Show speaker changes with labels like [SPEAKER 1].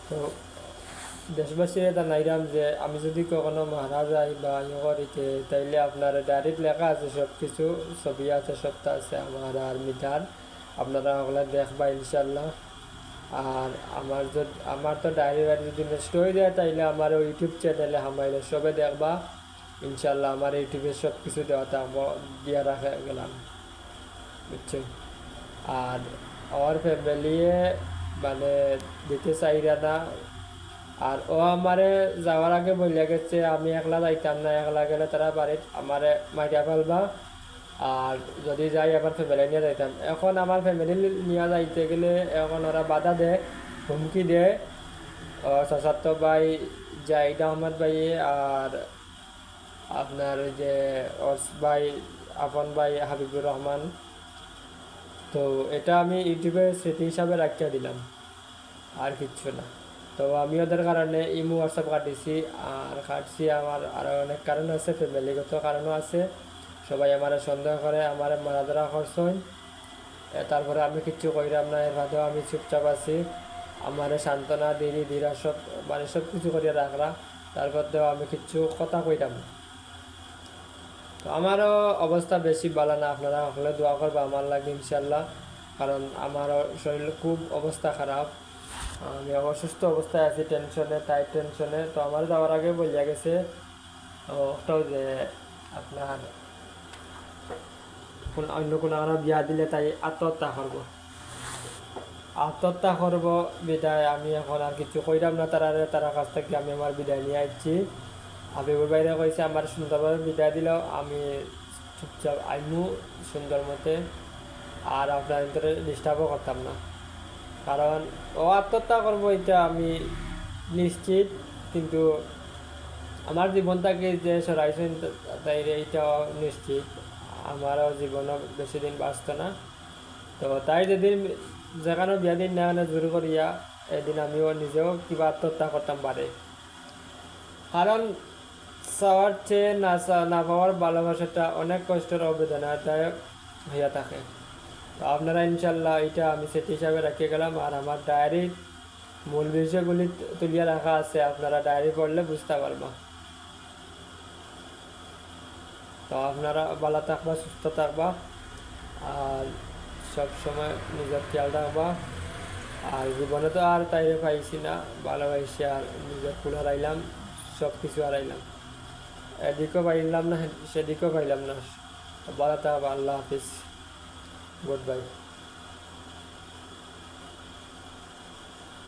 [SPEAKER 1] তো দেশবাসীরা জানাইলাম যে আমি যদি কখনো মারা যাই বা ইয়ে করিতে তাইলে আপনার ডায়েরিত লেখা আছে সব কিছু, ছবি আছে, সবটা আছে আমার আর মিটার, আপনারা ওগুলা দেখবা ইনশাল্লাহ। আর আমার তো ডায়েরি বাড়ি যদি নষ্ট হয়ে যায় তাইলে আমার ইউটিউব চ্যানেলে হামাইলে সবে দেখবা ইনশাল্লাহ। আমার ইউটিউবে সব কিছু দেওয়া থাকবো, দিয়া রাখা গেলাম, বুঝছো। আর আমার ফ্যামিলিয়ে মানে দিতে চাইরা না। আর ও আমারে যাওয়ার আগে বলিয়া গেছে আমি একলা যাইতাম না, একলা গেলে তারা বাড়ির আমারে মাইরা ফেলবা, আর যদি যাই আবার ফ্যামিলি নিয়ে যাইতাম। এখন আমার ফ্যামিলি নিয়ে যাইতে গেলে এখন ওরা বাধা দেয়, হুমকি দেয়। চাচাতো ভাই জাহিদ আহমদ ভাই আর আপনার ওই যে অর্স ভাই, আপন ভাই হাবিবুর রহমান। তো এটা আমি ইউটিউবে স্মৃতি হিসাবে রাখিয়া দিলাম, আর কিচ্ছু না। তো আমি ওদের কারণে ইমো হোয়াটসঅ্যাপ কাটিছি, আর কাটছি আমার আরও অনেক কারণ আছে, ফ্যামিলিগত কারণও আছে। সবাই আমার সন্দেহ করে, আমার মারা ধরা করছেন, তারপরে আমি কিচ্ছু কইরাম না, এর বাদেও আমি চুপচাপ আছি। আমার সান্ত্বনা দিদি দিরা সব মানে সব কিছু করিয়া রাখলা, তারপরেও আমি কিচ্ছু কথা কইতাম না। তো আমারও অবস্থা বেশি ভালো না, আপনারা হলে দোয়া করবো আমার লাগে ইনশাল্লাহ। কারণ আমারও শরীর খুব অবস্থা খারাপ, আমি অসুস্থ অবস্থায় আছি, টেনশনে, তাই টেনশনে। তো আমার যাওয়ার আগে বলিয়া গেছে ওটাও যে আপনার অন্য কোনো কারো বিয়া দিলে তাই আত্মহত্যা করবো, আত্মহত্যা করবো। বিদায় আমি এখন আর কিছু কইরাম না, তারা কাছ থেকে আমি আমার বিদায় নিয়ে আসছি। হাবিবুর বাইরে কইছে আমার সুন্দরভাবে বিদায় দিলেও আমি চুপচাপ আইমু সুন্দর মতে, আর আপনার ভিতরে ডিস্টার্বও করতাম না। কারণ ও আত্মহত্যা করবো এটা আমি নিশ্চিত, কিন্তু আমার জীবনটাকে যে সরাইছেন তাই এইটাও নিশ্চিত আমারও জীবনও বেশি দিন বাঁচত না। তো তাই যেদিন যেখানে বিয়া দিন না জোর করিয়া এদিন আমিও নিজেও কিবা আত্মহত্যা করতাম পারে। কারণ চাওয়ার চেয়ে না পাওয়ার ভালোবাসাটা অনেক কষ্টের অবেদনাদায়ক হইয়া থাকে। তো আপনারা ইনশাল্লাহ এটা আমি সেটি হিসাবে রাখিয়ে গেলাম। আর আমার ডায়েরির মূল বিষয়গুলি তুলিয়া রাখা আছে, আপনারা ডায়েরি পড়লে বুঝতে পারবা। তো আপনারা ভালো থাকবা, সুস্থ থাকবা, আর সব সময় নিজের খেয়াল রাখবা। আর জীবনে তো আর তাইরে পাইছি না, ভালোবাসি আর নিজের ফুল হারাইলাম, সব কিছু হারাইলাম, এদিকেও পাইলাম না সেদিকেও পাইলাম না। ভালো থাকবা, আল্লাহ হাফিজ, গুড বাই।